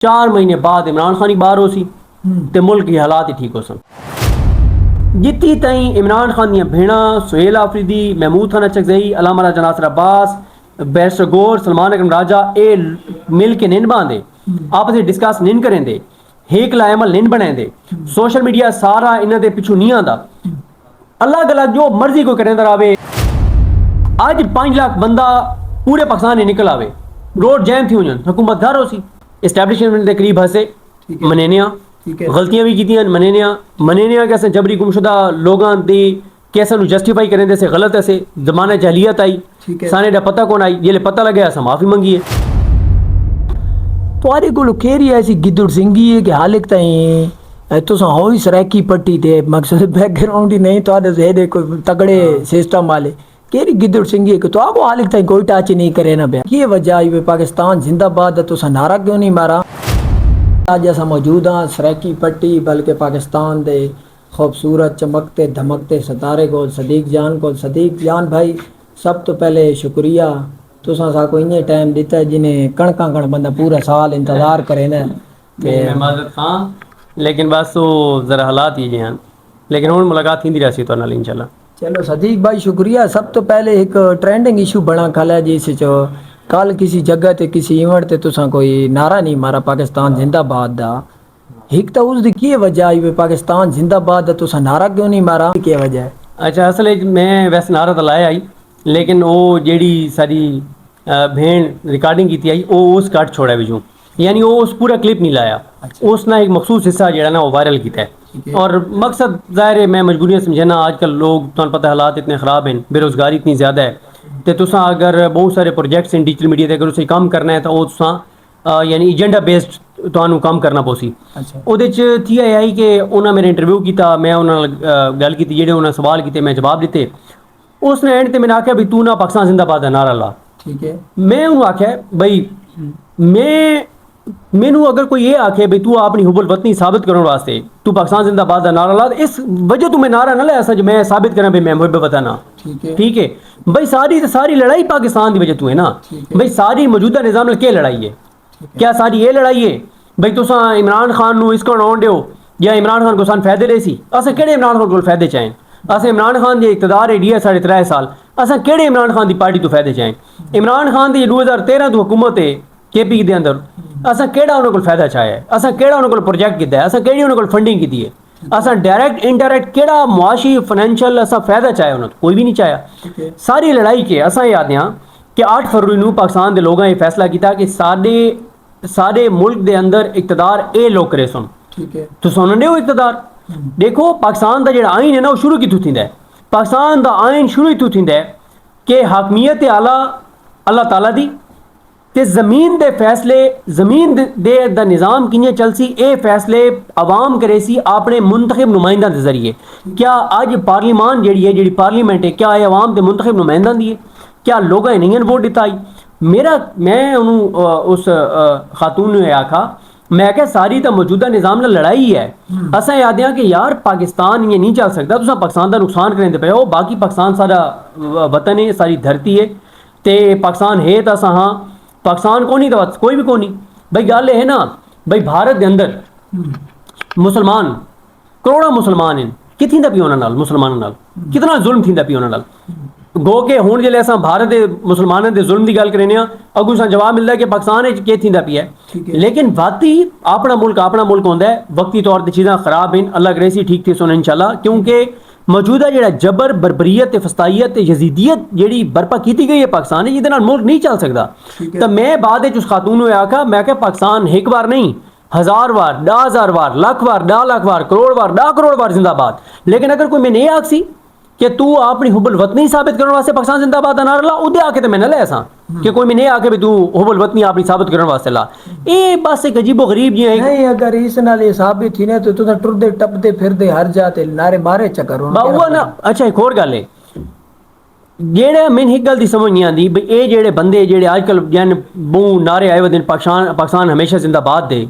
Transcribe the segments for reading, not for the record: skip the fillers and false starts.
4 महीने बाद इमरान खान ही बाहर हो सी ते मुल्क के हालात ही ठीक हो सन। जितनी ताईं इमरान खान दियां भेड़ा सुहेल आफरीदी, महमूद खान अचकजई, अल्लामा राजा नासिर अब्बास, बैरिस्टर गौर, सलमान अकरम राजा ए मिल के निन बांधे आपस में डिस्कस निन करें दे, हेक लायमल निन बने दे, सोशल मीडिया सारा इन्हां दे पिछू नहीं आंदा, अलग अलग जो मर्जी को करें रहे। आज 5 लाख बंदा पूरे पाकिस्तान में निकल आवे, रोड जैम थी हुजन, हुकूमत घर हो सी, एस्टैब्लिशमेंट के करीब हसे मनेनिया गलतियां भी कीतियां मनेनिया कैसे जबरी गुमशुदा लोगों दी कैसे जस्टिफाई करें दे से गलत ऐसे जमाने जहलियत आई साने दा पता कौन आई ये पता लगे अस माफी मंगी है। तुआरे को केरी ऐसी गिद्दड़ सिंगी है कि हाल ताईं तुसा हो सराकी पट्टी थे मकसद बैकग्राउंड ही नहीं तो दे कोई तगड़े सिस्टम वाले केरी गिद्दड़ सिंगी है कि तो आपको हाल ताईं कोई टच नहीं करे ना पे ये वजह आई पाकिस्तान जिंदाबाद तुसा नारा क्यों नहीं मारा। आज असा मौजूद हाँ सराकी पट्टी बल्कि पाकिस्तान दे खूबसूरत चमकते धमकते सितारे को सदीक जान भाई सब तो पहले शुक्रिया तुसा साको इन्ने टाइम दिता है जिन्हें कणका कण बंदा पूरा साल इंतजार करे ना माजरत हाँ लेकिन बस वो जरा हालात ही हैं लेकिन हुण मुलाकात थी रही तो नाल इंशाल्लाह। चलो सदीक भाई शुक्रिया। सब तो पहले एक ट्रेंडिंग इशू बना कल है जिस कल किसी जगह ते किसी इवेंट ते तुसा कोई नारा नहीं मारा पाकिस्तान जिंदाबाद दा एक तो उसकी की वजह आई पाकिस्तान जिंदाबाद दा तुसा नारा क्यों नहीं मारा क्या वजह है? अच्छा असल मैं वैसे नारा तो लाया आई लेकिन वो जेड़ी सारी भेड़ रिकॉर्डिंग की आई वो उस कट छोड़ा बिचू यानी वो उस पूरा क्लिप नहीं लाया। अच्छा। उसने एक मखसूस हिस्सा जो ना वो वायरल किया है और मकसद ज़ाहिर है मैं मजबूरियाँ समझना आजकल लोग तो पता हालात इतने ख़राब हैं बेरोज़गारी इतनी ज़्यादा है तो तुसा अगर बहुत सारे प्रोजेक्ट्स हैं डिजिटल मीडिया अगर उसे काम करना है तो वो तुसा यानी एजेंडा बेस्ड तो काम करना पोसी। अच्छा। वो थी आई कि उन्हें मेरे इंटरव्यू किया मैं उन्होंने गल की जेडे उन्हें सवाल किए मैं जवाब दिते उसने एंड ते मैंने आख्या भी तू ना पाकिस्तान जिंदाबाद का नारा ला। ठीक है। मैं उन्होंने आख्या भाई मैनू अगर कोई ये आखे भी तू अपनी हुबुल वतनी साबित करने वास्ते तू पाकिस्तान जिंदाबाद का नारा ला इस वजह तू मैं नारा ना लाया जो मैं साबित करा भाई मैं मुहब वतन हाँ। ठीक है भाई सारी लड़ाई पाकिस्तान की वजह तू है ना भाई सारी मौजूदा निज़ाम क्या लड़ाई है क्या सारी ये लड़ाई है भाई तुसा इमरान खान नू इसको आउन दो या इमरान खान को सान फायदे ले सी असें केड़े इमरान खान को फायदे चाहें असें इमरान खान के इकतदार एडी है 3.5 साल असें केड़े इमरान खान की पार्टी तो फायदे चाहें इमरान खान की 2013 तो हुकूमत है KP के अंदर असें केड़ा उन्होंने को फायदा चाहे है असें केड़ा उन्होंने को प्रोजेक्ट किया है असें केड़ी उन्होंने को फंडिंग की है असें डायरेक्ट इनडायरेक्ट केड़ा मुआशी फाइनेंशियल असा फायदा चाहे उन्होंने कोई भी नहीं चाहा। सारी लड़ाई के असें याद हैं कि 8 फरवरी नू पाकिस्तान के लोगों ने फैसला किया कि सारे मुल्क के अंदर इकतदार ये लोग करे सुन। ठीक है। तो सुनने हो इकतदार देखो पाकिस्तान का जो आइन है ना वो शुरू कितों थींदा है पाकिस्तान का आइन शुरू इतों थींदा है कि हाकमियत आला अल्लाह ताला दी ते ज़मीन दे फैसले ज़मीन दे दा निज़ाम कि'यां चलसी ये फैसले आवाम करे सी अपने मुंतखब नुमाइंदा के जरिए। क्या अज पार्लीमान जी पार्लीमेंट है क्या आवाम के मुंतखब नुमाइंदा दी है क्या लोगों ने नहीं वोट दिता आई मैं उस खातून ने आखा मैं क्या सारी तो मौजूदा निज़ाम नाल लड़ाई है असा याद है कि यार पाकिस्तान ये नहीं चल सकता तुसा पाकिस्तान का नुकसान करें पे हो बाकी पाकिस्तान सारा वतन है सारी धरती है तो पाकिस्तान है तो असा हाँ पाकिस्तान को नहीं तो कोई भी को नहीं भाई गल है ना भाई भारत के अंदर मुसलमान करोड़ा मुसलमान हैं कि थींदा पी उन्हां नाल मुसलमानों नाल कितना जुल्म थींदा पी उन्हां नाल गो के हुण जिहले असां भारत के मुसलमानों के जुल्म की गल करने अगू असां जवाब मिलता है कि पाकिस्तान के थींदा पी है लेकिन वाकई अपना मुल्क होंदा है वक्ती तौर पर चीज़ां खराब हैं अल्लाह करे सी ठीक थी सुन इंशाल्लाह क्योंकि मौजूदा जो जबर बरबरीयत फस्तायत यजीदियत जी बरपा की गई है पाकिस्तान ये मुल्क नहीं चल सकता। तो मैं बाद उस खातून ने आखा मैं क्या पाकिस्तान एक बार नहीं 1000 बार 10,000 बार लाख बार 10 लाख बार करोड़ बार 10 करोड़ बार जिंदाबाद लेकिन अगर कोई मैं नहीं आखसी कि तू अपनी हुबुल वतनी साबित करने वास्ते पाकिस्तान जिंदाबाद का नारा ला उदे आके तो मैं ना ले सा कि कोई मैं नहीं आके भी तू हुबुल वतनी अपनी साबित करने वास्ते ला ये बस एक अजीबो गरीब जी है नहीं अगर इस नाल ये साबित थी ना तो तुसा टुरदे टपदे फिरदे हर जाते नारे मारे चक्कर बाबू ना। अच्छा एक और गल है जेड़ा मैंने एक गल की समझ नहीं आती भाई ये जेड़े बंदे जेड़े अजकल जन बहु नारे आए हुए पाकिस्तान हमेशा जिंदाबाद दे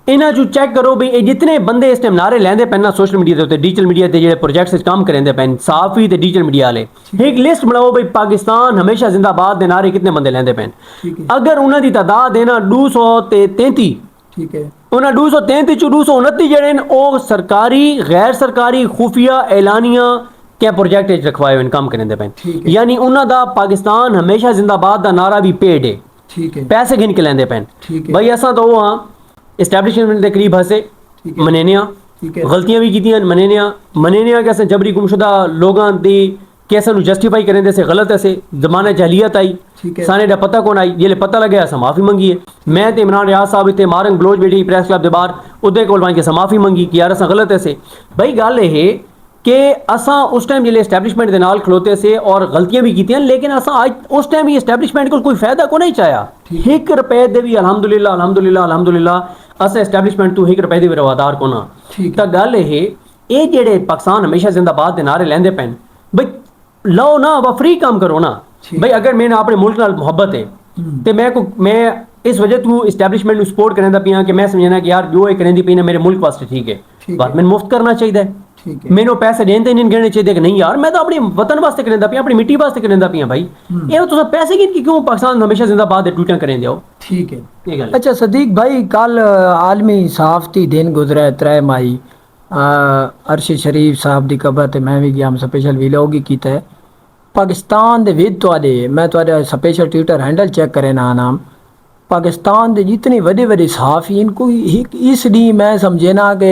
इन्हां चू चेक करो भी ये जितने बंदे इस टाइम नारे लैंदे पे ना सोशल मीडिया के डिजिटल मीडिया के जो प्रोजेक्ट्स काम करेंदे पे साफी ते डिजिटल मीडिया वाले एक लिस्ट बनाओ भाई पाकिस्तान हमेशा जिंदाबाद के नारे कितने बंदे लैंदे पे अगर उन्होंने तादाद है ना 233 ठीक है उन्हें 233 चो 229 ਜਿਹੜੇ ਨੇ ਉਹ ਸਰਕਾਰੀ ਗੈਰ ਸਰਕਾਰੀ ਖੁਫੀਆ ਐਲਾਨੀਆਂ के प्रोजेक्ट रखवाए हुए काम करेंदे पैन ठीक है। यानी उन्हों दा पाकिस्तान हमेशा जिंदाबाद दा नारा भी पेड है ठीक है पैसे गिन के लेंदे पैन ठीक है। भाई असा तो हाँ इस्टेब्लिशमेंट के करीब हसे ठीक है। मनेनिया ठीक है। गलतियां भी कीतियां मनेनिया के असें जबरी गुमशुदा लोगों दी कैसे नु जस्टिफाई करें से गलत ऐसे जमाने जहलियत आई ठीक है। साने दा पता कौन आई ये पता लगे अस माफ़ी मंगी है मैं ते इमरान रियाज साहब इतने मारंग बलोच बैठी प्रेस क्लब के बाहर उदे कोल वन के माफ़ी मंगी कि यार अस गलत ऐसे भाई गल ये कि असा उस टाइम जिले इस्टेब्लिशमेंट के नाल खलोते से और गलतियां भी कीतियां लेकिन असा आज उस टाइम ही इस्टेब्लिशमेंट को कोई फायदा को नहीं चाया एक रुपए दे भी अलहमदुलिल्लाह अलहमदुलिल्लाह अलहमदुलिल्लाह अस इस्टेब्लिशमेंट तू एक रुपए दे भी रवादार को ना ठीक तो गल ये जेड़े पाकिस्तान हमेशा जिंदाबाद के नारे लेंदे पैन भाई लो ना व फ्री काम करो ना भाई अगर मैंने अपने मुल्क नाल मोहब्बत है तो मैं इस वजह तू इस्टेब्लिशमेंट को सपोर्ट करने पिया कि मैं समझना कि यार जो करेंदी पी ना मेरे मुल्क वास्ते ठीक है बात मैंने मुफ्त करना चाहिए ठीक है मैंने पैसे देने तो नहीं गिनने चाहिए कि नहीं यार मैं तो अपने वतन वास्ते करेंदा पिया अपनी मिट्टी वास्ते करेंदा पिया भाई ये तो पैसे गिन के क्यों पाकिस्तान हमेशा जिंदाबाद ट्वीटां करें दियो ठीक है ये गल अच्छा सदीक भाई कल आलमी सहाफती दिन गुजरा है 3 मई अरशद शरीफ साहब की कबर ते मैं भी गया स्पेशल व्लॉग ही किया है पाकिस्तान दे विद तुहाडे मैं तुहाडा स्पेशल ट्विटर हैंडल चेक करे ना नाम पाकिस्तान के जितने बड़े बड़े सहाफ़ी इनको इस डी मैं समझे ना कि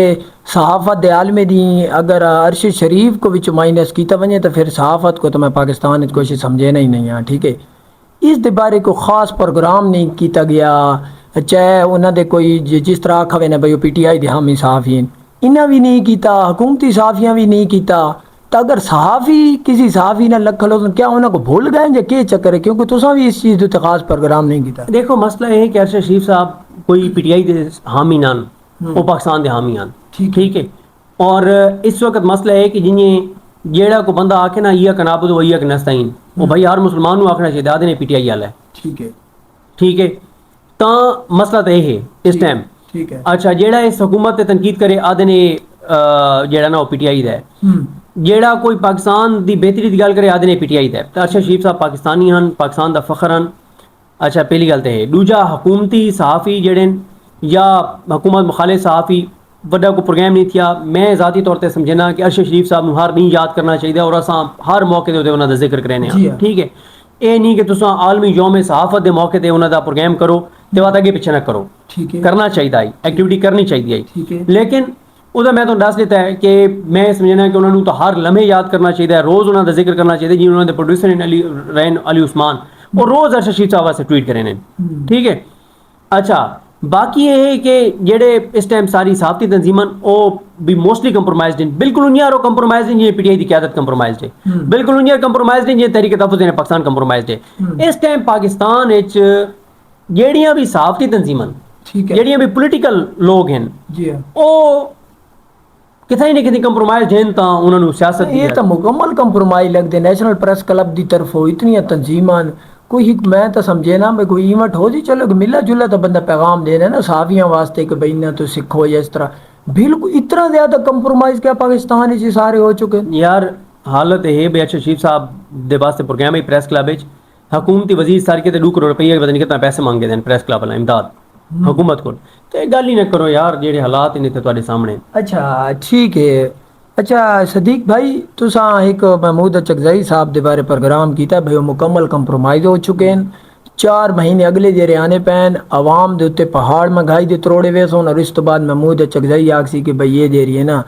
सहाफ़त आलमी दी अगर अरशद शरीफ को विच माइनस किया वने तो फिर सहाफ़त को तो मैं पाकिस्तान कुछ समझे ही नहीं हाँ ठीक है इस दे बारे को ख़ास प्रोग्राम नहीं किया गया चाहे उन्होंने कोई जिस तरह आखा ने भाई PTI दे हामी सहाफ़ी इन्हें भी नहीं किया हुकूमती सहाफ़ियाँ भी नहीं किया तो अगर सहाफ़ी किसी सहाफ़ी ने लख लो तो क्या उन्होंने को भूल गए या क्या चक्कर है क्योंकि तुसा भी इस चीज़ के खास प्रोग्राम नहीं किया देखो मसला ये है कि अरशद शरीफ साहब कोई PTI दे हामी नान वो पाकिस्तान दे हामी आन ठीक है और इस वक्त मसला है कि जिन्हें जेड़ा को बंदा आके ना या कनाबुद वो या नस्ताइन वो भाई हर मुसलमान को आखना चाहिए आदे ने PTI वाला है ठीक है तो मसला तो ये है इस टाइम ठीक है अच्छा जेड़ा इस हुकूमत ते तनकीद करे आदे ने जेड़ा ना वो PTI दा है जेड़ा कोई पाकिस्तान दी बेहतरी की गल करे आदे ने PTI दा है तो अरशद शरीफ साहब पाकिस्तानी हन पाकिस्तान दा फखर हन अच्छा पहली गल तो है दूजा हुकूमती सहाफ़ी जेड़े या हुकूमत मुखालिफ सहाफ़ी वड्डा को प्रोग्राम नहीं थिया मैं ज़ाती तौर पर समझना कि अरशद शरीफ साहब हर नहीं याद करना चाहिए और असां हर मौके ते उन्होंने जिक्र करें ठीक है ये नहीं कि तुम आलमी यौम सहाफ़त के मौके पर उन्होंने प्रोग्राम करो तो बात अगे पिछे ना करो ठीक है करना चाहिए एक्टिविटी करनी चाहिए ठीक है लेकिन उदा मैं तो दस देता है कि मैं समझना कि उन्होंने तो हर लम्हे याद करना चाहिए रोज़ उन्होंने जिक्र करना चाहिए जी उन्होंने प्रोड्यूसर रैन अली उस्मान और रोज़ अरशद शरीफ साहब से ट्वीट करें ठीक है अच्छा बाकी ये है कि जेड़े इस टाइम सारी सहाफ़ती तंजीमन वो भी मोस्टली कंप्रोमाइज्ड हैं बिल्कुल उन्यार वो कंप्रोमाइज्ड हैं PTI की क़यादत कंप्रोमाइज्ड है बिल्कुल उन्यार कंप्रोमाइज्ड हैं तहरीक तहफ़्फ़ुज़ पाकिस्तान कंप्रोमाइज्ड है इस टाइम पाकिस्तान जेड़ियां भी सहाफ़ती तंजीमन जेड़ियां भी पोलिटिकल लोग हैं वो कितने ना कितने कंप्रोमाइज हैं तो उन्होंने सियासत ये तो मुकम्मल कंप्रोमाइज लगते नेशनल प्रेस क्लब की तरफों इतनी तंजीमान कोई मैं तो समझे ना भाई कोई इवेंट हो जी चलो मिला जुला तो बंदा पैगाम दे ना सहाफ़ियों वास्ते कि भाई ना तो सिखो या इस तरह बिल्कुल इतना ज़्यादा कंप्रोमाइज क्या पाकिस्तान से सारे हो चुके यार हालत है भाई अरशद शरीफ साहब दे वास्ते प्रोग्राम है प्रेस क्लब हुकूमती वजीर सार के 2 करोड़ रुपये पता नहीं कितना पैसे मांगे दें प्रेस क्लब वाला इमदाद हुकूमत को तो गल ही ना करो यार जेडे हालात ने तुम्हारे सामने अच्छा ठीक है अच्छा सदीक भाई तुसा एक महमूद चकजाई साहब के बारे प्रोग्राम किया भाई वो मुकम्मल कंप्रोमाइज हो चुके हैं 4 महीने अगले जेरे आने पैन आवाम के उत्ते पहाड़ मंगाई दे त्रोड़े वे सोन और इस तो बाद महमूद चकजाई आखसी कि भाई ये जेरी है ना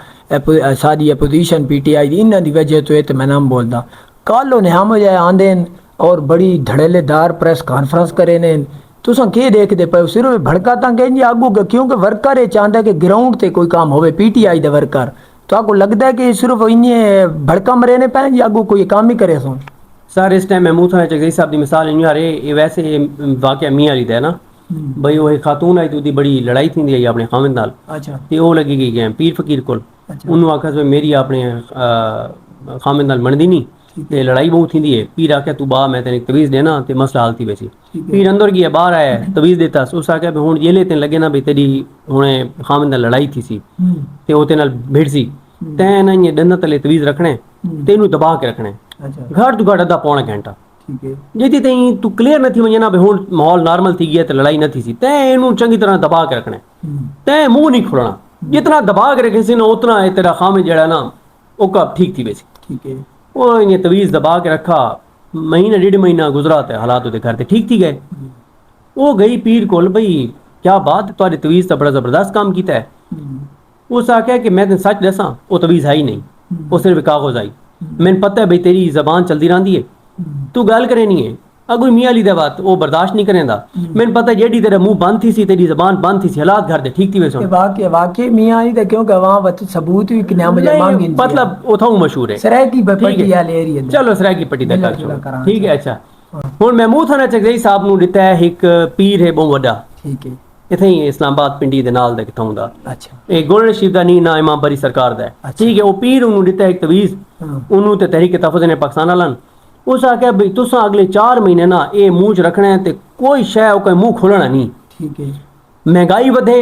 सारी अपोजिशन PTI इन्हों की वजह तो ये तो मैं नाम बोलता कल उन्हें हम जाए आंदे और बड़ी धड़ेलेदार प्रेस कॉन्फ्रेंस करे ने तुसा के देखते पे सिर्फ भड़काता कहें आगू क्योंकि वर्कर ये चाहता कि ग्राउंड ते कोई काम होवे PTI दे वर्कर तो आपको लगता है कि सिर्फ इन्हें भड़का मरे ने पैन या आगू कोई काम ही करे सुन सर इस टाइम महमूद चकजाई साहब की मिसाल इन यार ये वैसे वाकया मियाँ ली है ना भाई वो खातून आई तो बड़ी लड़ाई थी आई अपने खामिद नाल अच्छा तो वो लगी गई गए पीर फकीर को उन्होंने आखा मेरी अपने खामिद नाल मनदी नहीं ते लड़ाई बहुत थी है पीर आख्या तू बा मैं तेन तवीज़ देना तो मसला हल थी वैसी पीर अंदर गया बाहर आया तवीज़ देता उस आख्या हूँ जेले तेन लगे ना भी तेरी हूँ खामिद नाल लड़ाई थी सी ते वो तेन भिड़ सी तैं ना ये डंदा तले तवीज़ रखने तेनू दबा के रखने घट तो घट अद्धा पौना घंटा ठीक है जेती ताईं तू क्लियर न थी वञे ना भई हुण माहौल नॉर्मल थी गया त लड़ाई न थी सी तैं इनू चंगी तरह दबा के रखना है तैं मुंह नहीं खोलना जितना दबा के रखे सी ना उतना तेरा खामिद जड़ा ना ओका ठीक थी वैसी ठीक है वो ये तवीज़ दबा के रखा महीना 1.5 महीना गुजरा तो हालात ਉਹਦੇ घर ते ठीक थी गए वो गई पीर कोल भाई क्या बात तुहारी तवीज़ तो बड़ा ज़बरदस्त काम किया है उस आख्या कि मैं तेन सच दसा वो तवीज़ आई नहीं वो सिर्फ कागज़ आई मैंने पता है भाई तेरी जबान चलती रही है तू गल करे नहीं है अगू मियाँ अली बात वो बर्दाश्त नहीं करेंदा मैंने पता जेडी तेरा मुंह बंद थी सी तेरी जबान बंद थी सी हालात घर दे ठीक थी वैसे वाकई वाकई मियाँ अली क्योंकि वहाँ वत सबूत भी किन्या मुझे मांगी मतलब उठाऊ मशहूर है सराय की ठीक पट्टी है। वाले एरिया चलो सराय की पट्टी मिला तक जुला करां ठीक है अच्छा हुण महमूद थाना चकदई साहब नूं दिता है एक पीर है बहुत वड्डा ठीक है इत्थे ही इस्लामाबाद पिंडी दे नाल दे किथों दा अच्छा ਇਹ ਗੋਲਡਨ ਸ਼ੀਪ ਦਾ ਨੀ ਨਾ ਇਮਾਮ ਬਰੀ ਸਰਕਾਰ ਦਾ ਹੈ ਠੀਕ ਹੈ ਉਹ ਪੀਰ ਉਹਨੂੰ ਦਿੱਤਾ ਇੱਕ ਤਵੀਜ਼ ਉਹਨੂੰ ਤੇ ਤਹਿਰੀਕ ਤਹਫੁਜ਼ ਨੇ ਪਾਕਿਸਤਾਨ ਵਾਲਾਂ ਉਸ ਆਖਿਆ ਬਈ ਤੁਸੀਂ ਅਗਲੇ 4 ਮਹੀਨੇ ਨਾ ਇਹ ਮੂੰਹ ਚ ਰੱਖਣਾ ਹੈ ਤੇ ਕੋਈ ਸ਼ੈ ਉਹ ਕੋਈ ਮੂੰਹ ਖੋਲਣਾ ਨਹੀਂ ठीक है महंगाई वधे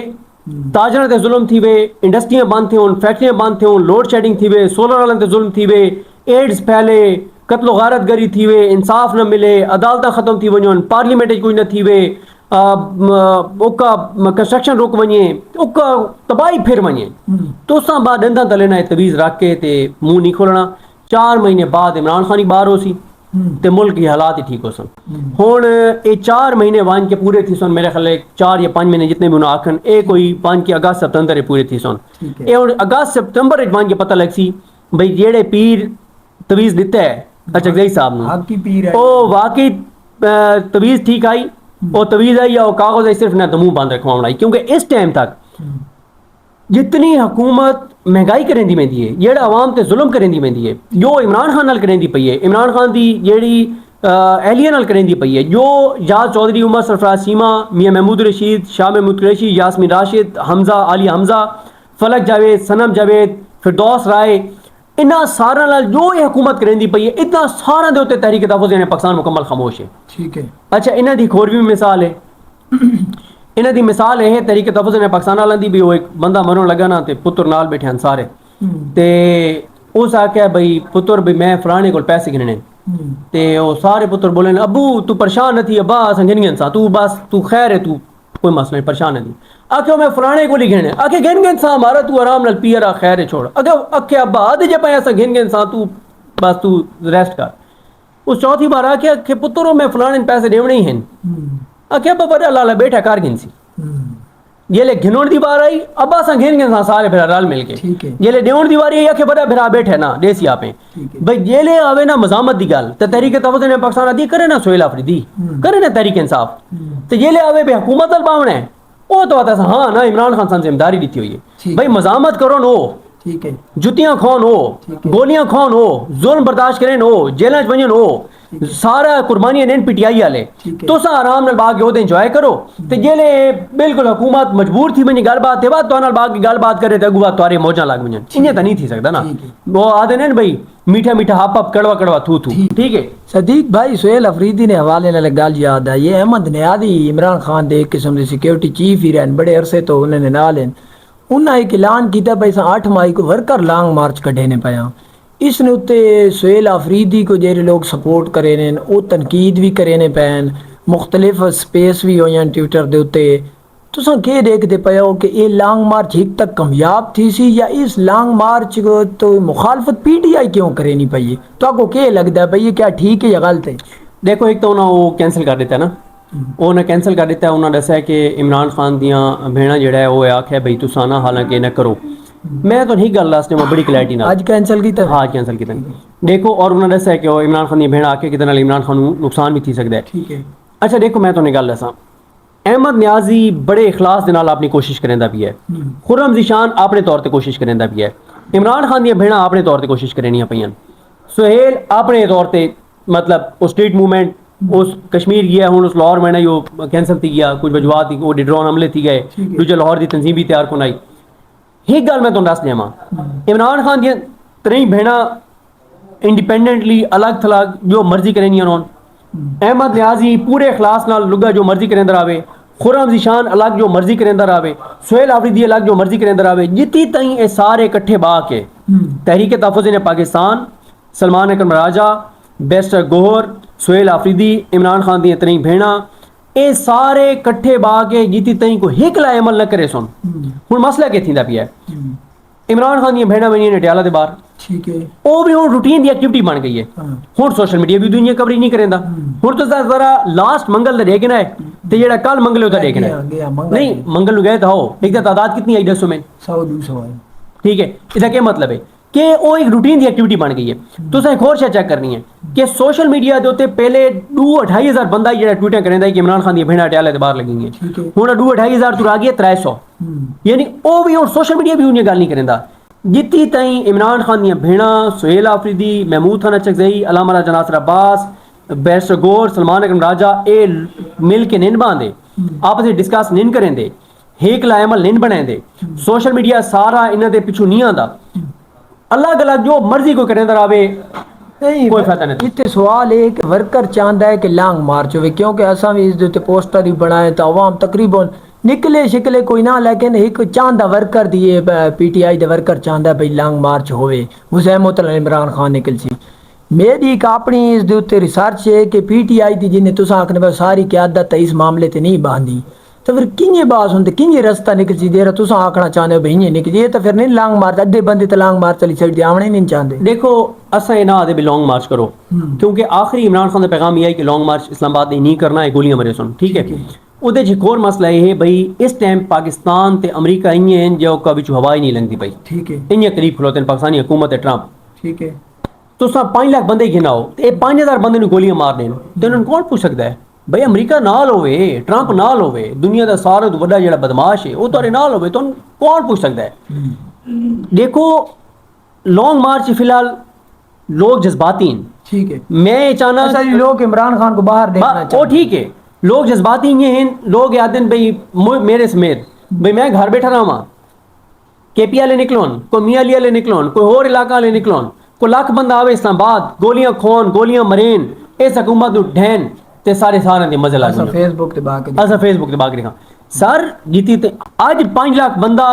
ताजर ते जुल्म थी वे इंडस्ट्रियां बंद थी फैक्ट्रियां बंद थी लोड शेडिंग थी वे सोलर वालन ते जुल्म थी वे एड्स फैले कत्लो गारत गरी थी वे इंसाफ न मिले अदालत खत्म थी वञन पार्लियामेंट कोई न थी वे ओका कंस्ट्रक्शन रुक वञे ओका तबाही फिर वञे तो सां बाद डंदा तले ना तवीज़ रख के ते मुंह नहीं खोलना 4 महीने बाद इमरान खान ही बाहर हो सी ते मुल्क के हालात ही ठीक हो सन हुण ये 4 महीने वन के पूरे थी सन मेरे ख्याल 4 या 5 महीने जितने भी उन्हें आखन ये कोई 5 के अगस्त सितंबर पूरे थी सन ये हुण अगस्त सितंबर वन के पता लग सी भाई जेड़े पीर तवीज़ दिता है अचकजई साहब ने हक की पीर है ओ वाकई तवीज़ ठीक आई और तवीज़ आई और कागज़ आई सिर्फ ना तो मुंह बंद रखवाना आई क्योंकि इस टाइम तक जितनी हुकूमत महंगाई करेंदी वेंदी है जेड़ा आवाम ते जुल्म करेंदी वेंदी है जो इमरान खान नाल करेंदी पई है इमरान खान दी जेड़ी एहलिया नाल करेंदी पई है जो जाज चौधरी उमर सरफराज सीमा मियां महमूद रशीद शाह महमूद कुरैशी यास्मीन राशिद हमजा आली हमजा फलक जावेद सनम जावेद फिरदौस राय इन्हां सारा नाल जो ये हुकूमत करेंदी पई है इतना सारा दे उत्ते तहरीक तहफ़ुज़ ने पाकिस्तान मुकम्मल खामोश है ठीक है अच्छा इन्हां दी एक होर भी मिसाल है इन्हां दी मिसाल है तहरीक तहफ़ुज़ ने पाकिस्तान वालों दी भी वो एक बंदा मरण लगा ना ते पुत्र नाल बैठे हैं सारे ते उस आख्या भाई पुत्र भी मैं फलाने को पैसे गिनने ते वो सारे पुत्र बोले अबू तू परेशान न थी अब्बा असां गिन सा तू बस तू खैर है तू कोई मसला नहीं परेशान नहीं आख्यो मैं फलाने को ही गिने आखे गिन सा हमारा तू आराम नाल पियरा खैर है छोड़ अगे आखे अब्बा आधे जे पे असां गिन सा तू बस तू रेस्ट कर उस चौथी बार आख्या कि पुत्रो मैं फलाने पैसे देवने ही हैं आख्या अब्बा बड़ा लाला बैठा कर गिन सी जेले घिनोड़ दी बार आई अब्बा असां गिन सा सारे फिर रल मिल के ठीक है जेले देवण दी बारी आई आखे बड़ा फिर बैठे ना देसी आपे भाई जेले आवे ना मजामत दी गल ते तहरीक तहफ़ुज़ ने पाकिस्तान आदि करे ना सोहेल अफरीदी करे ना तहरीक इंसाफ ते जेले आवे बे हुकूमत अल पावना है ओ तो आता हाँ ना इमरान खान सन जिम्मेदारी दी हुई है भाई मजामत करो नो ठीक है जुतियां खोन हो गोलियां खोन हो जुल्म बर्दाश्त करें हो जेल च वजन हो सारा कुर्बानियां नेन पीटीआई वाले तुसा आराम नाल बाग ओदे एंजॉय करो ते जेले बिल्कुल हुकूमत मजबूर थी वनी गलबात ते बाद तो नाल बाग की गलबात करे ते अगुआ तोरे मौजा लग वजन इन्हें तो नहीं थी सकदा ना वो आदे ने भाई मीठा मीठा हप हप कड़वा कड़वा थू थू ठीक है सदीक भाई सोहेल अफरीदी ने हवाले नाल गल याद आई है अहमद नियादी इमरान खान दे एक किस्म दे सिक्योरिटी चीफ ही रहन बड़े अरसे तो उन्होंने नाल हैं उन्हें एक ऐलान किया भाई 8 मई को वर्कर लॉन्ग मार्च कढ़े ने पाया इसने उत्ते सोहेल अफरीदी को जेरे लोग सपोर्ट करे ने वो तनकीद भी करे ने पैन मुख्तलिफ स्पेस भी हो ट्विटर दे उत्ते तुसा के देखते पे हो कि ये लॉन्ग मार्च एक तक कामयाब थी सी या इस लॉन्ग मार्च को तो मुखालफत पीटीआई क्यों करे नहीं पाई तो आपको क्या लगता है भाई ये क्या ठीक है या गलत है देखो एक तो उन्हें वो कैंसिल कर देता है ना उन्हें कैंसिल कर दिता उन्होंने दसा कि इमरान खान दियाँ भेड़ा जड़ा है वो आख्या भाई तुसा ना हालांकि न करो मैं तो नहीं गल लास्ट में बड़ी क्लैरिटी ना आज कैंसिल की हाँ कैंसिल किया देखो और उन्होंने दसा कि वो इमरान खान दी भेड़ा आके कि इमरान खान नुकसान भी थी सकता है ठीक है अच्छा देखो मैं तो नहीं गल दसा अहमद न्याजी बड़े इखलास के नाल अपनी कोशिश करेंदा भी है खुर्रम ज़ीशान अपने तौर पर कोशिश करेंदा भी है इमरान खान दी भेड़ा अपने तौर पर कोशिश करनियां पईयां सोहेल अपने तौर पर मतलब वो स्ट्रीट मूवमेंट उस कश्मीर गया हूँ उस लाहौर में वो कैंसल थी गया कुछ वजूहत वो ड्रोन हमले थी गए दूजे लाहौर की तंजीम भी तैयार को आई एक गल मैं तुहानू दस देवां इमरान खान दी 3 भेड़ा इंडिपेंडेंटली अलग थलग जो मर्जी करेंदियां होन अहमद न्याजी पूरे इखलास नाल लुगा जो मर्जी करेंदा रहे खुर्रम ज़ीशान अलग जो मर्जी करेंदा रहे सोहेल अफरीदी अलग जो मर्जी करेंदा रहे जितनी ताईं ये सारे इकट्ठे बा के तहरीक तहफ़ुज़ ने पाकिस्तान सलमान अकरम राजा बैरिस्टर गोहर सुहेल आफरीदी, इमरान खान दी तरी भेणा, ये सारे कट्ठे बा के जिती तई को हिकला अमल न करे सुन। हुण मसला के थींदा पिया इमरान खान दी भेणा वनी ने ट्याला दे बाहर, ठीक है, वो भी हुण रूटीन दी एक्टिविटी बन गई है। हुण सोशल मीडिया भी दुनिया कवरेज नहीं करेंदा। हुण तो जरा लास्ट मंगल दा देखना है ते जेड़ा कल मंगल होता देखना है। नहीं मंगल नु गए तो हो, एक तादाद कितनी आई 200 में, 100-200 है। ठीक है, इसका क्या मतलब है कि वो एक रूटीन दी एक्टिविटी बन गई है। तो एक और शय चेक करनी है कि सोशल मीडिया के उत्ते पहले 2-2.5 बंदा जेड़ा ट्वीट करेंदा है कि इमरान खान दी भेणा ट्याले ते बाहर लगेंगे। हुण 2-2.5 तो आ गया 300, यानी वो भी और सोशल मीडिया भी उन्हें गल नहीं करेंदा। जितनी ताई इमरान खान दी भेणा सुहेल आफरीदी, महमूद खान अचकज़ई, अल्लामा राजा नासिर अब्बास, बैरिस्टर गौर, सलमान अकरम राजा ए मिल के निन बांधे, आपस में डिस्कस निन करेंदे, हेकला अमल निन बनाएंदे, सोशल मीडिया सारा इन्हां दे पिछू नहीं आंदा, अलग अलग जो मर्जी कोई करेंदा रहे, नहीं कोई फायदा नहीं। इतने सवाल है कि वर्कर चाहता है कि लॉन्ग मार्च हो, क्योंकि असा भी इस दे पोस्टर ही बनाए तो अवाम तकरीबन निकले शिकले कोई ना, लेकिन एक चांदा वर्कर दिए पीटीआई दे वर्कर चांदा भाई लॉन्ग मार्च होवे, हुसैन इमरान खान निकल सी। मेरी एक अपनी इस दे उत्ते रिसर्च है कि पीटीआई दी जिन्हें तुस आखने सारी क्यादत इस मामले ते नहीं बांधी, तो फिर किंजे बास होंदे, किंजे रास्ता निकल सी देरा तुस आखना चाहते हो भाई इं निकल ये, तो फिर नहीं लॉन्ग मार्च अद्धे बंदे तो लॉन्ग मार्च चली सकते आवने नहीं चाहते। देखो असा ये ना आदे भी लॉन्ग मार्च करो, क्योंकि आखिरी इमरान खान का पैगाम यह है कि लॉन्ग मार्च इस्लामाबाद नहीं करना है, गोलियां मरे सुन, ठीक है। उहदे च एक होर मसला यह है भाई इस टाइम पाकिस्तान ते अमरीका इं जो का बिच हवा ही नहीं लगती भाई, ठीक है, इं करीब खलोते पाकिस्तानी हुकूमत है ट्रंप, ठीक है। तुस 5 लाख बंदे गिनाओ तो 5000 बंदे गोलियां मार देन तो उन्होंने कौन पूछ सकता है भाई अमरीका नाल होवे, ट्रंप नाल होवे, दुनिया का सारे तो बड़ा जेड़ा बदमाश है वो तुहाडे नाल होवे तो कौन पूछ सकता है। देखो लॉन्ग मार्च फिलहाल लोग जज्बाती हैं, ठीक है, मैं चाहना अच्छा जी लोग इमरान खान को बाहर देखना वो चाहते ठीक है, लोग जज्बाती ये हैं, लोग याद दिन भाई मेरे समेत भाई मैं घर बैठा रहा वहाँ केपी वाले निकलोन, कोई मियाँ अली वाले निकलोन, कोई होर इलाका वाले निकलोन, कोई लाख बंदा आवे इस्लामाबाद, गोलियां खोन, गोलियां मरेन, इस हुकूमत नूं ढैन ते सारे दे मजे ला हैं फेसबुक ते बाकी असा फेसबुक ते बाकी दिखा सर जीती ते आज 5 लाख बंदा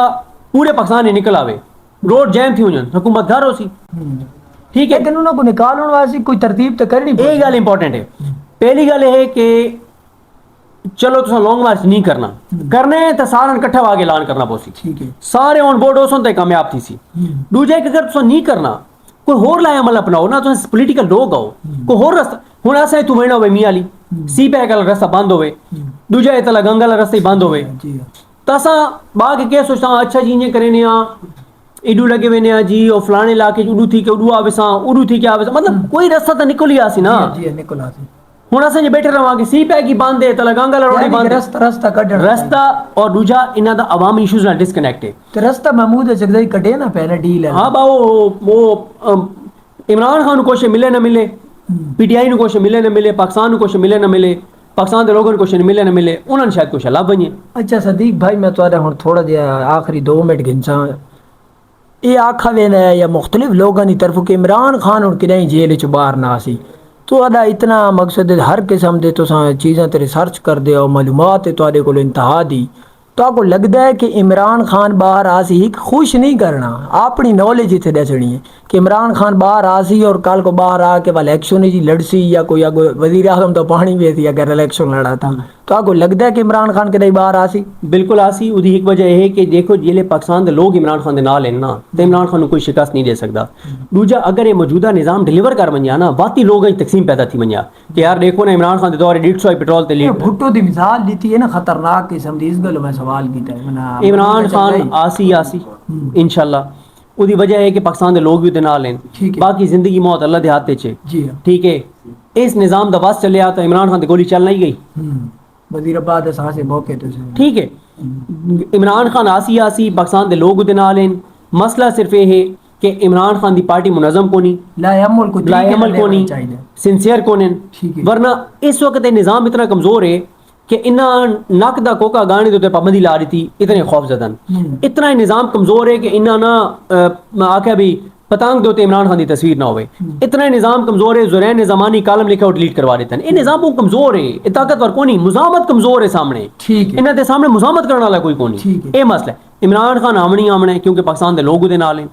पूरे पाकिस्तान निकल आवे, रोड जैम थी हुजन, हुकूमत घर हो सी, ठीक है, लेकिन उन्होंने निकालने वास्ते कोई तरतीब तो करनी ये गल इंपॉर्टेंट है। पहली गल है कि चलो तुसा लॉन्ग मार्च नहीं करना, करने तो सारा इकट्ठा आगे ऐलान करना पोसी, ठीक है, सारे ऑन बोर्ड हो तो कामयाब थी सी। दूजा कि अगर तुसा नहीं करना कोई होर लाया अमल अपनाओ ना, तुस पोलिटिकल लोग आओ कोई होर रास्ता हुण ऐसा तू वेणा होवे मियाँ अली सी पैक वाला रास्ता बंद होवे, दूजा ये तला गंगा वाला रास्ता ही बंद होवे, तसा बाग के सोचता अच्छा जी इं करें इडू लगे वेने जी और फलाने इलाके उडू थी के उडू आवेसा, उडू थी के आवेसा, मतलब कोई रास्ता तो निकल ही आसी ना। जी निकल आसी हुण असां जे बैठे रहांगे सी पैक ही बंद है, तला गंगा वाला रोड ही बंद है, रास्ता कढण रास्ता और दूजा इन्हां दा अवामी इश्यूज नाल डिस्कनेक्ट है। ते रास्ता महमूद अचकज़ई कढे ना पहले डील है। हाँ बाओ वो इमरान खान को कुछ मिले ना मिले, पीटीआई को कुछ मिले ना मिले, पाकिस्तान को कुछ मिले ना मिले, पाकिस्तान के लोगों को कुछ मिले ना मिले, उन्होंने शायद कुछ लाभ बने। अच्छा सदीक भाई मैं तुहाडे हुण थोड़ा जिहा आखिरी 2 मिनट गिनसा, ये आखा वेना है या मुख्तलिफ लोगों की तरफ कि इमरान खान हुण किदें जेल च बाहर ना सी, तुहाडा इतना मकसद है हर किस्म दे तुसां चीज़ां ते रिसर्च करदे हो, मालूमात है तुहाडे कोल इंतहा दी, तो आपको लगता है कि इमरान खान बाहर आसी ही खुश नहीं करना, अपनी नॉलेज इतने दसनी है कि इमरान खान बाहर आसी और कल को बाहर आके वह इलेक्शन ही लड़सी या कोई अगो वजीर आजम तो पानी भी थी अगर इलेक्शन लड़ा था, तो आपको लगता है कि इमरान खान के बाहर आसी? बिल्कुल आसी। उदी एक वजह है कि देखो जिले पाकिस्तान के लोग इमरान खान के नाल हैं ना, तो इमरान खान को कोई शिकस्त नहीं दे सकता। दूजा अगर ये मौजूदा निज़ाम डिलीवर कर वनिया ना, बाती लोग तकसीम पैदा थी वनिया कि यार देखो ना इमरान खान के दौर 150 पेट्रोल ते लीटर भुट्टो की मिसाल दी है ना, खतरनाक किस्म की, इस गल मैं सवाल किया इमरान खान आसी इंशाल्लाह। उदी वजह है कि पाकिस्तान के लोग भी उहदे नाल हैं, बाकी जिंदगी मौत अल्लाह दे हाथ च है, ठीक है। इस निज़ाम दा बस चलिया तो इमरान खान की गोली चल नहीं गई, वज़ीराबाद से मौके तो ठीक है। इमरान खान आसी पाकिस्तान के लोग उहदे नाल हैं। मसला सिर्फ ये है कि इमरान खान की पार्टी मुनज़म को नहीं, लाएअमल को नहीं, सिंसियर को नहीं, वरना इस वक्त निज़ाम इतना कमज़ोर है कि इन्ना नक दा कोका गाने दे पाबंदी ला रही थी, इतने खौफजदन, इतना निज़ाम कमज़ोर है कि इन्ना ना आख्या भी पतंग दे इमरान खान की तस्वीर ना होवे, इतना निज़ाम कमज़ोर है। ज़ुरैन ज़मानी कालम लिखा और डिलीट करवा देते हैं, ये निज़ाम बहुत कमज़ोर है, ये ताकतवर को नहीं, मुजामत कमज़ोर है सामने, इन्हां दे सामने मुजामत करने वाला कोई को नहीं, ये मसला है। इमरान खान आमनी है क्योंकि पाकिस्तान के लोग उहदे नाल हैं।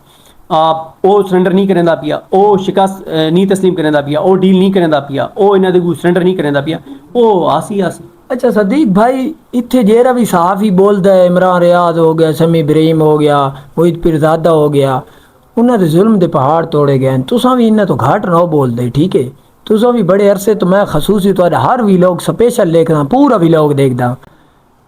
ਉਹ ਸਰੈਂਡਰ ਨਹੀਂ ਕਰਦਾ ਪਿਆ, ਉਹ ਸ਼ਿਕست ਨਹੀਂ ਤਸਲੀਮ ਕਰਦਾ ਪਿਆ, ਉਹ ਡੀਲ ਨਹੀਂ ਕਰਦਾ ਪਿਆ, ਉਹ ਇਹਨਾਂ ਦੇ ਕੋਈ ਸਰੈਂਡਰ ਨਹੀਂ ਕਰਦਾ ਪਿਆ, ਉਹ ਆਸੀ। अच्छा सदीक भाई, इत्थे जेरा भी साफ ही बोलता है, इमरान रियाज हो गया, समी इब्राहिम हो गया, मोहित पिरजादा हो गया, उन्होंने जुल्म दे पहाड़ तोड़े गए। तुसा भी इन्हें तो घाट ना बोलते, ठीक है? तुसा भी बड़े अरसे तो मैं खसूसी तो हर व्लॉग स्पेशल देखना, पूरा व्लॉग देखदा।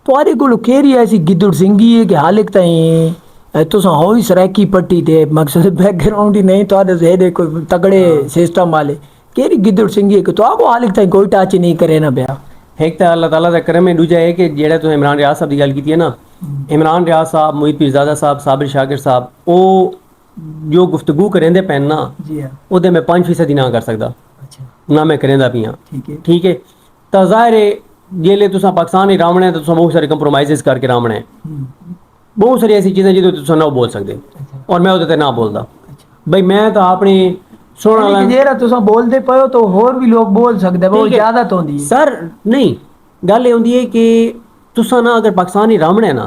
तुम्हारे को केरी ऐसी गिद्दड़ सिंगी है कि हाल ताई तुसा हो ही सरैकी पट्टी थे, मकसद बैकग्राउंड ही नहीं तो से कोई तगड़े सिस्टम वाले केरी गिद्दड़ सिंगी है कि तो आपको हाल ताई कोई टच नहीं करे ना पिया। एक तो अल्लाह ताला का करम है, दूजा है कि जेड़ा तुसें इमरान रियाज साहब की गल की है ना, इमरान रियाज साहब, मोहित पीरजादा साहब, साबिर शाकिर साहब, वो जो गुफ्तगू करेंदे पैन ना, ओहदे मैं 5% ही ना कर सकदा, ना मैं करेंदा पियां, ठीक है? तो जाहिर है जेले तुसा पाकिस्तान ही रामना है तो तुसा बहुत सारे कंप्रोमाइज़ करके रामना है, बहुत सारी ऐसी चीज़ें जिदे तुसा ना बोल सकते, और मैं ओहदे ते ना बोलदा। भाई मैं तो अपनी सुनना जेरा तुसा बोलते पयो तो होर भी लोग बोल सकते, बहुत ज्यादा तो होंदी सर। नहीं, गल ये होंदी है कि तुसा ना अगर पाकिस्तान ही रामना है ना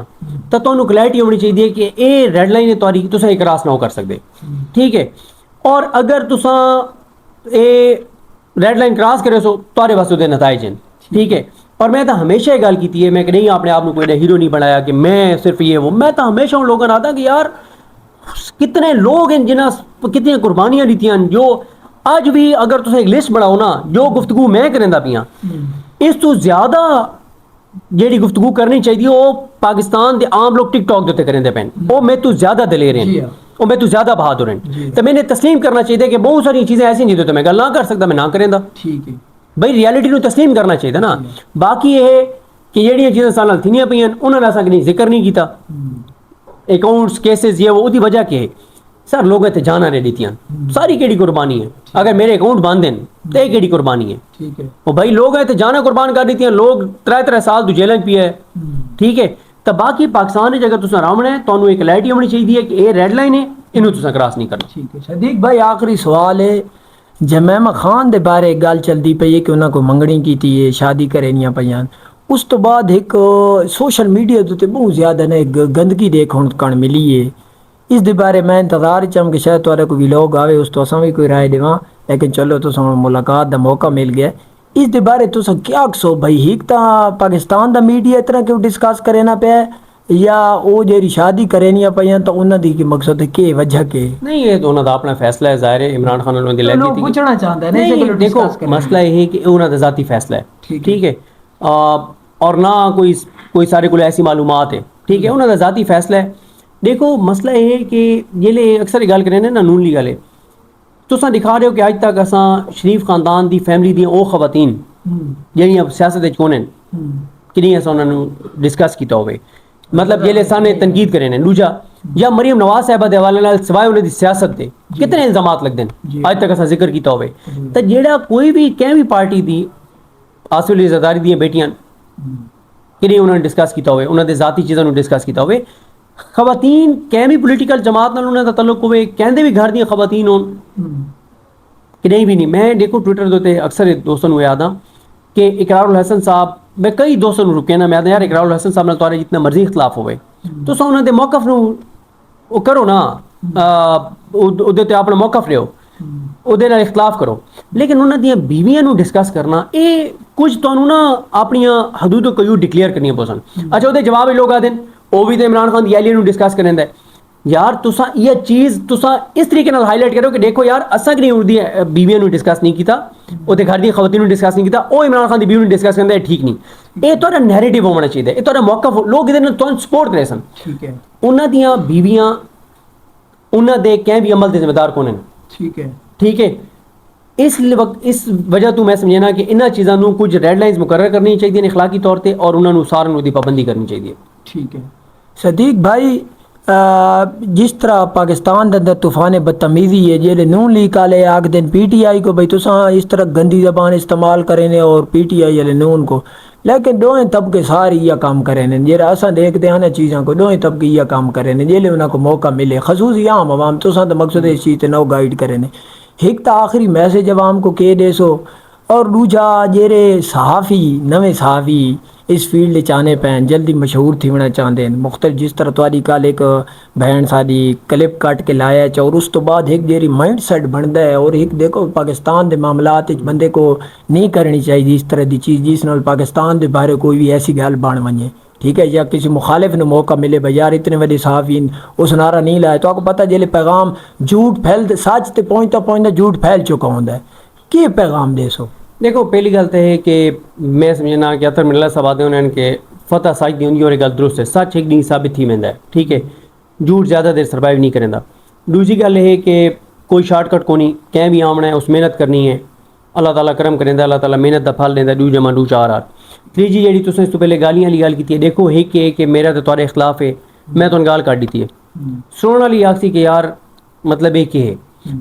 तो तुहानू क्लैरिटी होनी चाहिए कि ये रेड लाइन है तुहारी, तुसा एक क्रॉस ना कर सकते, ठीक है? और अगर तुसा ये रेड लाइन क्रॉस करे सो तुहारे वास्ते ओहदे नताइज हैं, ठीक है? और मैं तो हमेशा ये गल की है, मैं नहीं अपने आप को कोई हीरो नहीं बनाया कि मैं सिर्फ ये वो, मैं तो हमेशा उन लोगों आता कि यार कितने लोग हैं जिन्हें कितनी कुर्बानियां दी, जो अज भी अगर तुम एक लिस्ट बनाओ ना, जो गुफ्तगू मैं करेंदा पियां, इस तो ज्यादा जेड़ी गुफ्तगू करनी चाहिए वो पाकिस्तान के आम लोग टिकटॉक के उत्ते करेंदे पैन, वो मैं तो ज्यादा दलेर हैं, वो मैं तो ज्यादा बहादुर हैं। तो मैंने तस्लीम करना चाहिए कि बहुत सारी चीज़ें ऐसी नहीं तो मैं गल ना कर सकता, मैं ना करेंदा, ठीक है भाई? रियलिटी को तस्लीम करना चाहिए ना। बाकी ये है कि जेड़ियां चीज़ां साल नाल थीनियां पियां उन्होंने असा कहीं जिक्र नहीं किया, अकाउंट्स केसेस ये वो उदी वजह के है सर, लोग इतने जाना ने दीतियां, सारी केड़ी कुर्बानी है? अगर मेरे अकाउंट बंद हैं तो ये केड़ी कुर्बानी है? ठीक है, वो भाई लोग इतने जाना कुर्बान कर दीतियां, लोग 3 साल तो जेल पिया है, ठीक है? तो बाकी पाकिस्तान अगर तुसा रामना है तो एक क्लैरिटी होनी चाहिए कि ये रेड लाइन है, इन्हों तुसा क्रॉस नहीं करना, ठीक है? सदीक भाई आखिरी सवाल है, जमैमा खान दे बारे गल चलती पई है कि उन्होंने कोई मंगनी की है, शादी करनियां पईयां, उस तो बाद एक सोशल मीडिया के उत्ते बहुत ज़्यादा ने एक गंदगी देखने को मिली है। इस दे बारे मैं इंतजार चम कि शायद तुहारे कोई व्लॉग आवे, उस तो असां भी कोई राय देवां, लेकिन चलो तुस मुलाकात का मौका मिल गया। इस दे बारे तुस क्या आखो भाई? एक तो पाकिस्तान का मीडिया इतना क्यों डिस्कस करे ना पे, या वो जेरी शादी करनियां पईयां तो उन्हां दी की मकसद है के वजह के? नहीं, ये तो उन्होंने अपना फैसला है, जाहिर है इमरान खान उन्होंने दिलाई थी, पूछना चाहता है नहीं, देखो मसला ये है कि उन्होंने ज़ाती फैसला है, ठीक है? और ना कोई सारे को ऐसी मालूमात है, ठीक है? उन्होंने ज़ाती फैसला है। देखो मसला ये है कि ये अक्सर गल करें ना नून लीग वाले, तुसा दिखा रहे हो कि अज तक असा शरीफ खानदान की फैमिली दी वो खवातीन जिहड़ियां सियासत कौन हैं कि असा उन्होंने डिस्कस किया होवे, मतलब जेले साने तनकीद करे ने, दूजा या मरियम नवाज साहिबा दे हवाले नाल सिवाय उन्हें सियासत दे कितने इल्जामात लगते हैं अज तक असा जिक्र किया होवे। तो जेड़ा कोई भी कैं भी पार्टी दी आसिफ अली जरदारी दी बेटियां कि नहीं उन्होंने डिस्कस किया होवे, उन्होंने ज़ाती चीज़ों डिस्कस किया होवे, खवातीन कैं भी पोलिटिकल जमात नाल उन्होंने तल्लुक होवे, कहते भी घर दी खवातीन होन कि नहीं भी नहीं। मैं देखो ट्विटर के उत्ते अक्सर दोस्तों को याद हाँ कि इकरारुल हसन साहब, मैं कई दोस्तों को रुके ना, मैं यार इकरारुल हसन साहब नाल तुहाडे जितना मर्जी इख्तलाफ होवे तुस उन्होंने मौकफ वो करो ना, उहदे ते अपना मौकफ लियो, उहदे नाल इख्तलाफ करो, लेकिन उन्होंने दी बीवियां नू डिस्कस करना ये कुछ तुहानू ना अपनियां हदूद कयूद डिक्लेयर करनियां पोसन। अच्छा उहदे जवाब लोग आते हैं वो भी तो इमरान खान दी एलियन डिस्कस करेंदा है, यार तुसा ये चीज़ तुसा इस तरीके नाल हाईलाइट करो कि देखो यार असा कि नहीं उहदी बीवियां नू डिस्कस नहीं किया, उहदे घर दी खवातीन नू डिस्कस नहीं किया, वो इमरान खान दी बीवी नू डिस्कस करदा है, ठीक नहीं। ये तुहाडा नैरेटिव होना चाहिए, ये तुहाडा मौका लोग इहदे नाल तुहानू सपोर्ट करे सन, ठीक है? उन्हां दियां बीवियां उन्हां दे कैं भी अमल दे जिम्मेदार कौन हैं, ठीक है? ठीक है, इस वजह तो मैं समझे ना कि इन्हां चीज़ों को कुछ रेड लाइन्स मुकर्रर करनी चाहिए इखलाकी तौर पर, और उन्होंने सारन उहदी पाबंदी करनी चाहिए। ठीक है सदीक भाई, जिस तरह पाकिस्तान के अंदर तूफान बदतमीज़ी है, जेडे नून लीग वाले आख दिन PTI को भाई तुसा इस तरह गंदी जबान इस्तेमाल करें और PTI वाले नून को, लेकिन दोवें तबके सारे यह काम करें, जेरा असा देखते हैं ना चीज़ों को, दोवें तबके यह काम करें जेले उन्होंने मौका मिले, खसूसी आम आवाम तुसा तो मकसद इस चीज़ से नौ गाइड करें। एक तो आखिरी मैसेज आवाम को कह दे सो, और दूजा जेरे सहाफ़ी नवे सहाफ़ी इस फील्ड च आने पैन जल्दी मशहूर थी होना चाहते हैं मुख्तलिफ जिस तरह तुहाडी कल एक बहन साडी क्लिप कट के लाया च और उस तो बाद एक जेरी माइंड सेट बनता है और एक देखो पाकिस्तान के मामलात च बंदे को नहीं करनी चाहिए इस तरह की चीज़ जिस नाल पाकिस्तान के बारे कोई भी ऐसी गल बन वने ठीक है या किसी मुखालिफ ने मौका मिले भाई यार इतने बड़े सहाफ़ी उस नारा नहीं लाया तो आपको पता जेले पैगाम झूठ फैल सच ते पहुँचता पहुँचता झूठ फैल चुका होंदा है कि पैगाम दे सो देखो पहली गल तो है कि मैं समझना कि अतर मिल्ला साहब आते उन्होंने कि फतह सच दी होंगी और एक गल दुरुस्त है सच एक दिन साबित थी वेंदा है ठीक है झूठ ज़्यादा देर सर्वाइव नहीं करेंदा दूसरी गल है कि कोई शॉर्टकट को नहीं कैं भी आमना है उस मेहनत करनी है अल्लाह ताला करम करेंदा अल्लाह ताला मेहनत का फल देंदा दू जमा दू चार आठ तीजी जी तुसें इस तो पहले गालियां वाली गल की देखो एक है कि मेरा तो तुहाडे खिलाफ है मैं तुहानू गाल काट दी है सुनने वाली आखसी कि यार मतलब एक ही है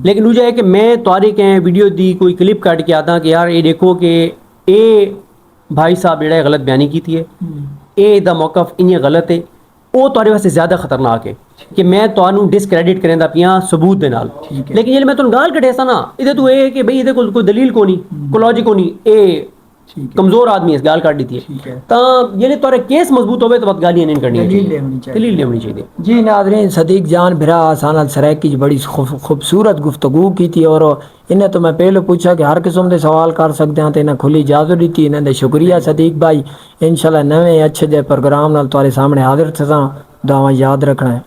लेकिन दूजा है कि मैं तुहारी कहें वीडियो दी कोई क्लिप काट के आता कि यार ये देखो कि ये भाई साहब जेड़ा गलत बयानी की है ये दा मौकफ इ'यां गलत है वो तुहारे वास्ते ज़्यादा खतरनाक है कि मैं तुहानू डिसक्रेडिट करें दा पियां सबूत दे नाल लेकिन जे मैं तुहानू गाल कटेसा ना इहदे तो ये है कि भाई इहदे कोई दलील को नहीं कोई लॉजिक को नहीं ये कमजोर आदमी इस गाल काट दी है तो ये तुहारे केस मजबूत होवे तो बात गालियां नहीं करनी दलील होनी चाहिए जी नाज़रीन सदीक जान बिरा आसान सराकी बड़ी खूबसूरत गुफ्तगू की थी और इन्हें तो मैं पहले पूछा कि हर किस्म के सवाल कर सकते हैं तो इन्हें खुली इजाजत दी थी इन्हें शुक्रिया सदीक भाई इंशाल्लाह नवे अच्छे जे प्रोग्राम नाल तुम्हारे सामने हाजिर थे दुआवां याद रखना है।